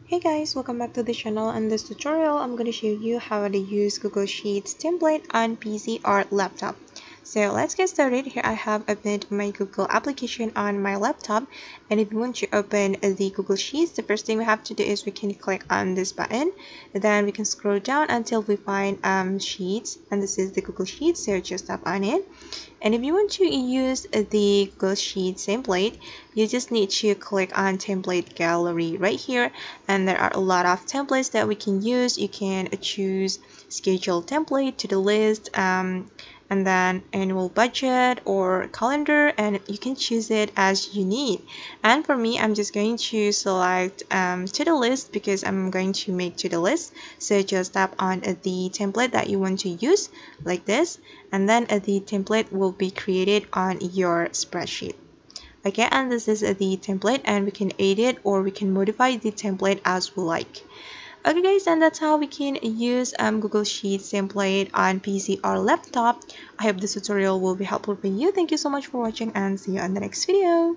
Hey guys, welcome back to the channel. In this tutorial, I'm going to show you how to use Google Sheets template on PC or laptop. So let's get started. Here I have opened my Google application on my laptop, and if you want to open the Google Sheets, the first thing we have to do is we can click on this button, then we can scroll down until we find Sheets, and this is the Google Sheets, so just tap on it. And if you want to use the Google Sheets template, you just need to click on template gallery right here, and there are a lot of templates that we can use. You can choose schedule template, to the list, and then annual budget or calendar, and you can choose it as you need. And for me, I'm just going to select to the list because I'm going to make to the list. So just tap on the template that you want to use like this, and then the template will be created on your spreadsheet. Okay, and this is the template, and we can edit or we can modify the template as we like. Okay guys, and that's how we can use Google Sheets template on PC or laptop. I hope this tutorial will be helpful for you. Thank you so much for watching, and see you on the next video.